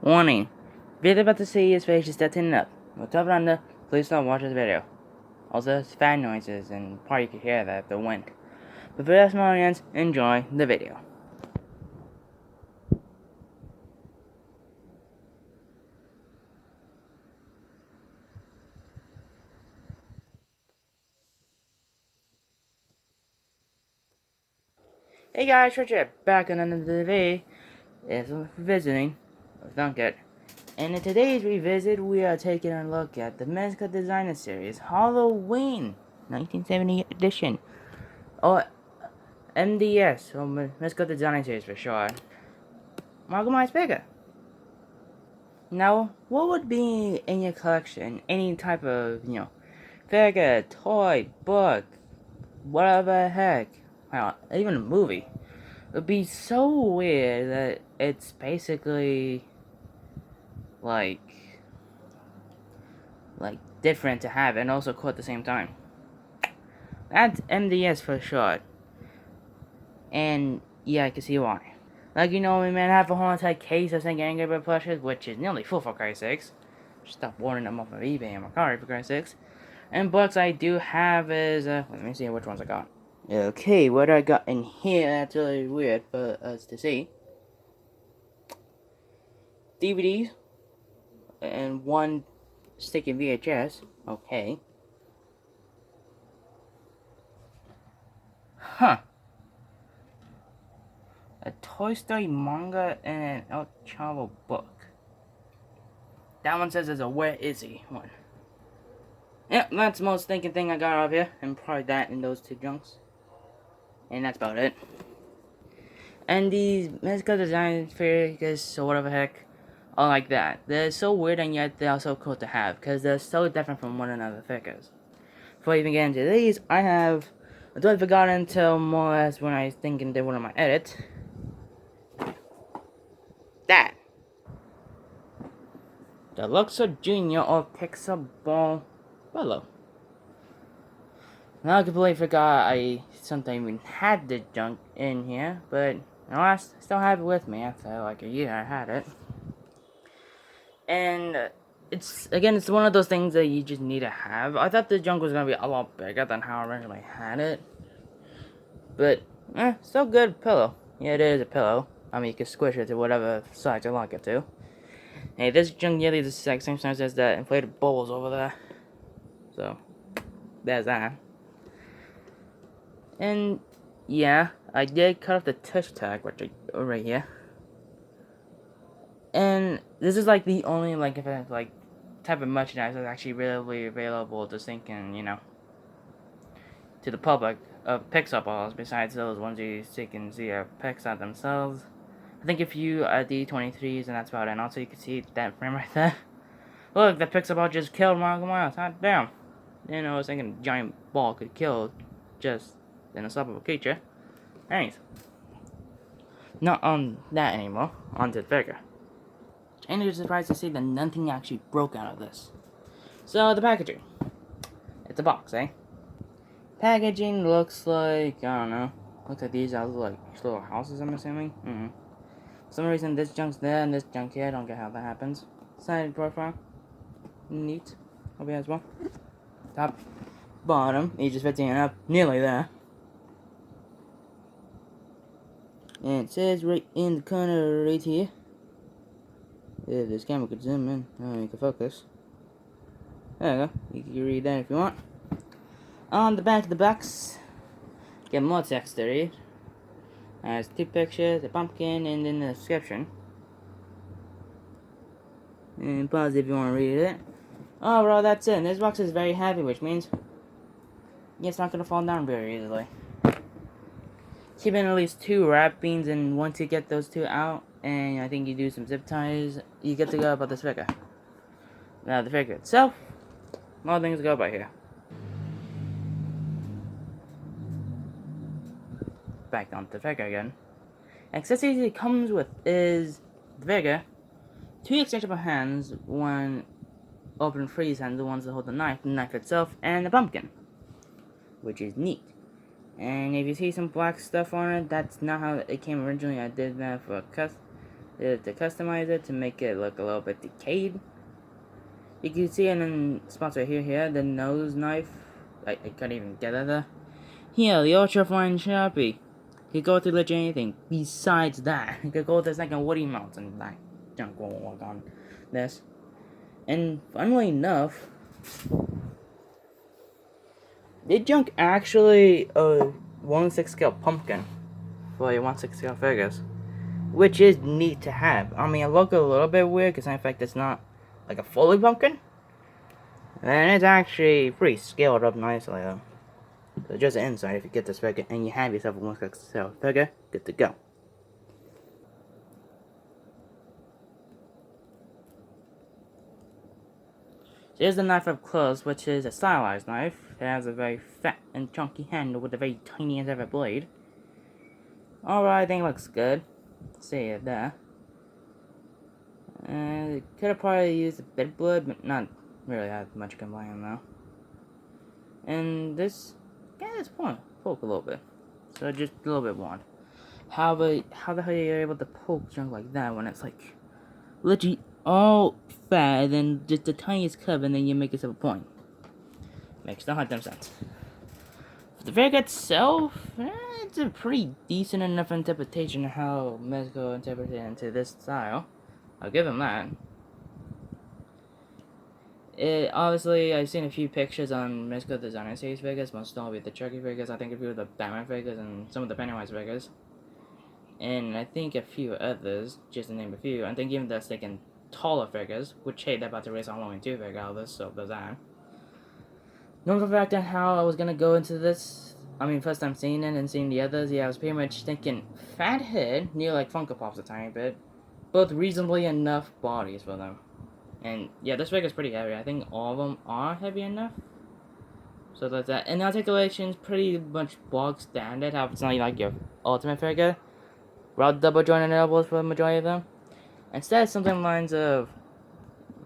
Warning. Video about to see his face is setting up. With top under, please don't watch this video. Also, there's fan noises and probably you can hear that, the wind. But for that small audience, enjoy the video. Hey guys, Richard, back on another day. Is visiting with Dunkit. And in today's revisit, we are taking a look at the Mezco Designer Series Halloween 1970 edition. Or MDS, or Mezco Designer Series for short. Margamite's bigger. Now, what would be in your collection? Any type of, figure, toy, book, whatever the heck, well, even a movie. It would be so weird that it's basically like different to have and also cool at the same time. That's MDS for short. And yeah, I can see why. Like, we man, I have a whole entire case of Angry Bird plushes, which is nearly full for Christ's sakes. Stop ordering them off of eBay and Mercari for Christ's sakes. And books I do have is, let me see which ones I got. Okay, what I got in here, that's really weird for us to see. DVDs, and one sticky VHS, okay. Huh. A Toy Story manga and an El Chavo book. That one says it's a Where Is He one. Yep, that's the most thinking thing I got out of here. And probably that and those two junks. And that's about it. And these Mezco design figures, or whatever the heck, are like that. They're so weird and yet they're so cool to have. Because they're so different from one another figures. Before I even get into these, I totally forgot until more or less when I was thinking did one of my edits. That. The Luxo.Jr. or Pixar ball below. Now I completely forgot I sometimes even had the junk in here, but I still have it with me after like a year I had it. And it's one of those things that you just need to have. I thought the junk was gonna be a lot bigger than how I originally had it. But still good pillow. Yeah, it is a pillow. I mean, you can squish it to whatever size you like it to. Hey, this junk nearly the exact same size as that inflated bubbles over there. So, there's that. And, yeah, I did cut off the touch tag, which right here. And this is like the only type of merchandise that's actually really available to sync in, to the public of Pixar balls, besides those ones you can see of Pixar themselves. I think if you are D23s, and that's about it. And also you can see that frame right there. Look, the Pixar ball just killed Marco Miles. Hot damn. I was thinking a giant ball could kill just in a slap of a creature. Anyways. Not on that anymore. On to the figure. And you're surprised to see that nothing actually broke out of this. So, the packaging. It's a box, eh? Packaging looks like, I don't know. Looks like these are like little houses, I'm assuming. For some reason, this junk's there and this junk here. I don't get how that happens. Side profile. Neat. Over here as well. Top. Bottom. He just fits in up. Nearly there. And it says right in the corner right here. If this camera could zoom in. Oh, you can focus. There you go. You can read that if you want. On the back of the box. Get more text to read. There's two pictures, a pumpkin, and then the description. And pause if you want to read it. Oh, well, that's it. This box is very heavy, which means it's not going to fall down very easily. Keep in at least 2 wrappings, and once you get those 2 out, and I think you do some zip ties, you get to go about this figure. Now, the figure itself, more things to go by here. Back onto the figure again. Accessories it comes with is the figure, 2 exchangeable hands, one open freeze hand, the ones that hold the knife itself, and the pumpkin, which is neat. And if you see some black stuff on it, that's not how it came originally. I did that for is to customize it to make it look a little bit decayed. You can see it in spots right here, the nose knife. I can't even get it there. Here, the ultra fine Sharpie. You go to legit anything besides that. You could go to the second Woody Mountain. That junk won't work on this. And funnily enough, this junk actually a 1/6 scale pumpkin for your 1/6 scale figures, which is neat to have. I mean, it looks a little bit weird because in fact it's not like a fully pumpkin, and it's actually pretty scaled up nicely though. So just the inside, if you get this figure and you have yourself a 1/6 scale figure, good to go. Here's the knife up close, which is a stylized knife. It has a very fat and chunky handle with a very tiny as ever blade. Alright, I think it looks good. See it there. Could have probably used a bit of blood, but not really had much complaining though. And this, yeah, it's poke a little bit. So just a little bit wand. How the hell are you able to poke junk like that when it's like literally all fat and then just the tiniest curve and then you make yourself a point? Makes no goddamn sense. For the figure itself, it's a pretty decent enough interpretation of how Mezco interpreted it into this style. I'll give him that. Obviously, I've seen a few pictures on Mezco Designer Series figures, most notably the Chucky figures, I think a few of the Batman figures, and some of the Pennywise figures. And I think a few others, just to name a few. I think even the second taller figures, which, hey, they're about to raise a Halloween 2 figure out of this, so there's that. Knowing for a fact on how I was gonna go into this, I mean, first time seeing it and seeing the others, yeah, I was pretty much thinking fat head, near like Funko Pops a tiny bit, both reasonably enough bodies for them. And yeah, this figure's pretty heavy. I think all of them are heavy enough. So that's that. And the articulation's pretty much bog standard, how it's not like your ultimate figure. Route double jointed elbows for the majority of them. Instead, something lines of,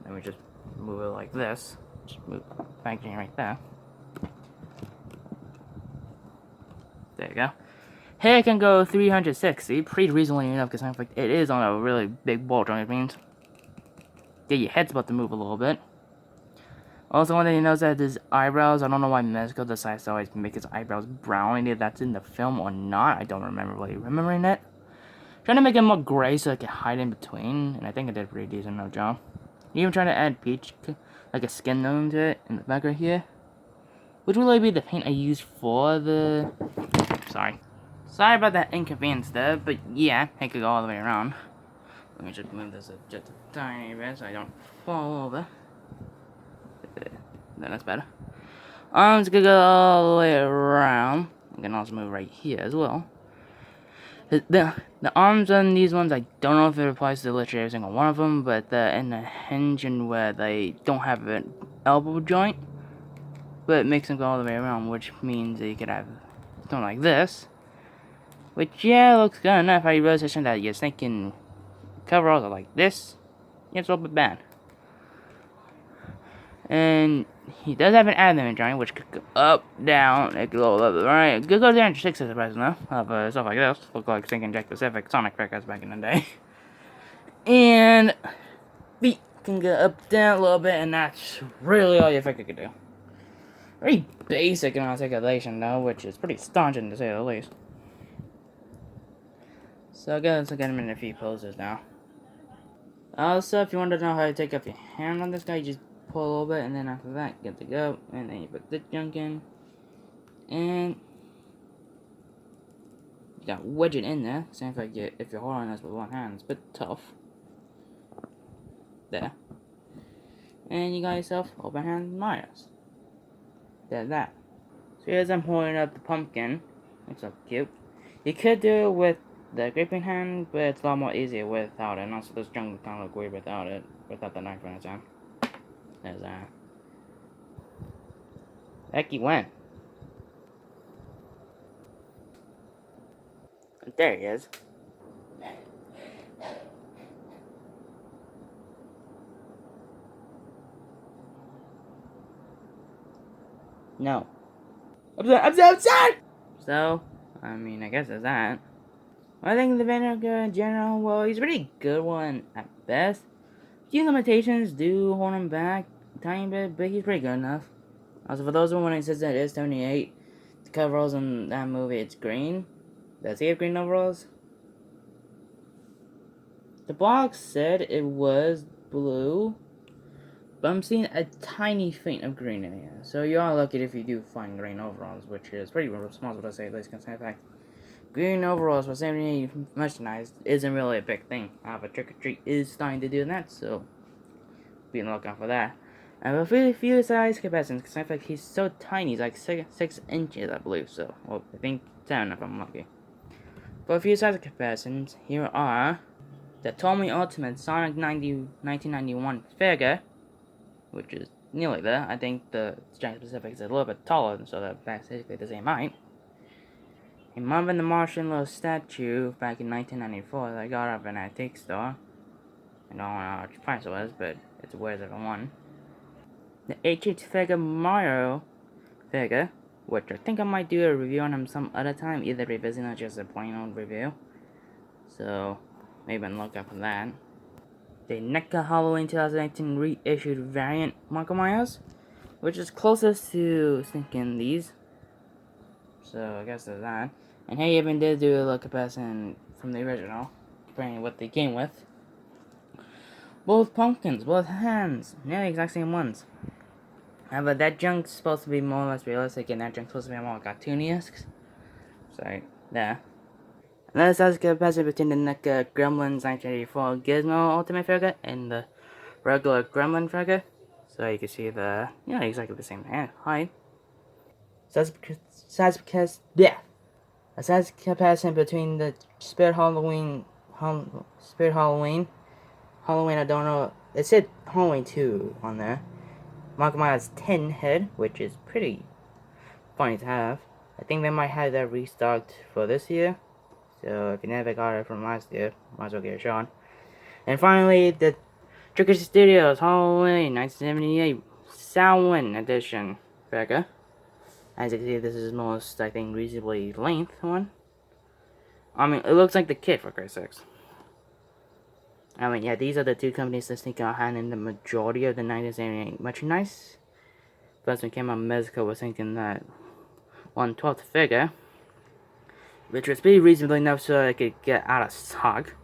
let me just move it like this. Just move packaging right there. There you go. Hair can go 360, pretty reasonably enough, because in fact it is on a really big ball joint, it means. Yeah, your head's about to move a little bit. Also, one thing you notice that his eyebrows, I don't know why Mezco decides to always make his eyebrows brown, either that's in the film or not, I don't remember really remembering it. Trying to make it more gray so I can hide in between, and I think I did a pretty decent enough job. Even trying to add peach, like a skin tone to it in the back right here. Which will really be the paint I use for the... Sorry about that inconvenience there, but yeah, it could go all the way around. Let me just move this just a tiny bit so I don't fall over. Then that's better. Arms could go all the way around. I can also move right here as well. The arms on these ones, I don't know if it applies to literally every single one of them, but in the hinge and where they don't have an elbow joint, but it makes them go all the way around, which means that you could have something like this. Which, yeah, looks good enough. I realized that you're thinking coveralls are like this. Yeah, it's a little bit bad. And he does have an admin joint, which could go up, down, it could go up, right? It could go down to 6 as a present, though, of stuff like this. Look like Thinking Jack Pacific Sonic figures back in the day. And feet can go up, down a little bit, and that's really all your figure can do. Very basic in articulation, though, which is pretty staunching to say the least. So I guess I'll get him in a few poses now. Also, if you want to know how to take off your hand on this guy, you just pull a little bit, and then after that, get to go, and then you put this junk in, and you got wedge it in there. Seems like if you're holding this with one hand, it's a bit tough. There. And you got yourself open hand Myers. There's that. So here's I'm holding up the pumpkin. Looks so cute. You could do it with the gripping hand, but it's a lot more easier without it. And also this junk would kind of look weird without it, without the knife in its hand. There's that. Heck, he went. There he is. No. I'm sorry! So, I mean, I guess there's that. I think the vinegar in general, well, he's a pretty good one at best. Few limitations do hold him back a tiny bit, but he's pretty good enough. Also, for those who want to insist that it is 78, the coveralls in that movie, it's green. Does he have green overalls? The box said it was blue, but I'm seeing a tiny faint of green in here. So you are lucky if you do find green overalls, which is pretty responsible to say, at least considering the fact green overalls for 78 merchandise isn't really a big thing. However, Trick or Treat is starting to do that, so be on the lookout for that. And with a few size comparisons, because I feel like he's so tiny, he's like 6 inches, I believe, so. Well, I think 10 if I'm lucky. For a few size comparisons, here are the Tomy Ultimate Sonic 1991 figure, which is nearly there. I think the Giant Pacific is a little bit taller, so they're basically the same height. A Marvin the Martian little statue back in 1994 that I got up in an antique store. I don't know how much price it was, but it's worth it for one. The HH figure Mario figure, which I think I might do a review on him some other time, either revisiting or just a plain old review. So, maybe look out for that. The NECA Halloween 2019 reissued variant Michael Myers, which is closest to thinking these. So, I guess there's that. And he even did do a little comparison from the original, comparing what they came with. Both pumpkins, both hands, nearly the exact same ones. However, that junk's supposed to be more or less realistic, and that junk's supposed to be more cartoony-esque. So, there. And that's a comparison between the NECA Gremlins 1984 Gizmo Ultimate figure and the regular Gremlin figure. So you can see the, exactly the same height. So that's because, yeah. A size comparison between the Spirit Halloween, I don't know, it said Halloween 2 on there. Michael Myers 10 head, which is pretty funny to have. I think they might have that restocked for this year. So if you never got it from last year, might as well get a shot. And finally, the Trick or Treat Studios Halloween 1978 Samhain edition figure. As you can see, this is most, I think, reasonably length one. I mean, it looks like the kit, for Christ's sakes. I mean, yeah, these are the two companies that sneak out hand in the majority of the 1978 merchandise. Plus, when came out, Mezco was thinking that 1/12 figure, which was pretty reasonably enough so I could get out of stock.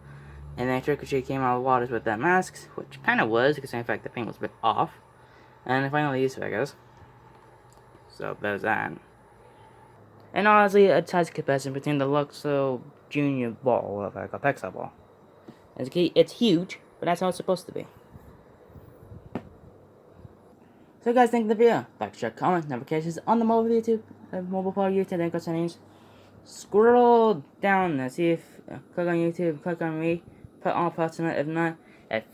And then Trick or Treat came out of waters with that masks, which kind of was, because in fact the paint was a bit off. And then finally these figures. So there's that. And honestly, a size comparison between the Luxo.Jr. ball of like a Pixar ball. It's huge, but that's how it's supposed to be. So you guys think of the video? Like, share, comment, notifications on the mobile part of YouTube, then go settings. Scroll down and see if, click on YouTube, click on me, put all parts in it. If not, if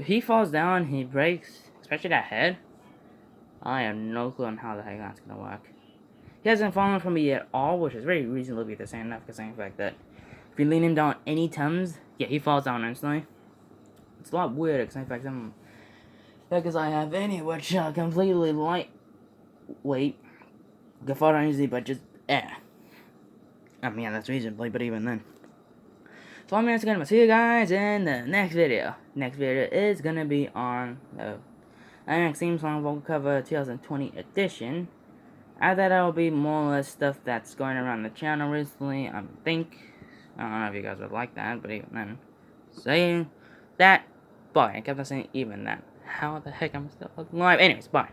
he falls down, he breaks, especially that head, I have no clue on how the heck that's gonna work. He hasn't fallen from me at all, which is very reasonably the same enough, because the fact that if you lean him down any times, yeah, he falls down instantly. It's a lot weirder, because in fact, because I have any which are completely lightweight, can fall down easily, but just, I mean, yeah, that's reasonably, but even then. So I'm gonna see you guys in the next video. Next video is gonna be on the IMAX theme song vocal cover 2020 edition. After that, will be more or less stuff that's going around the channel recently. I don't know if you guys would like that, but even then. Saying that, bye. I kept on saying even that. How the heck I'm still alive? Anyways, bye.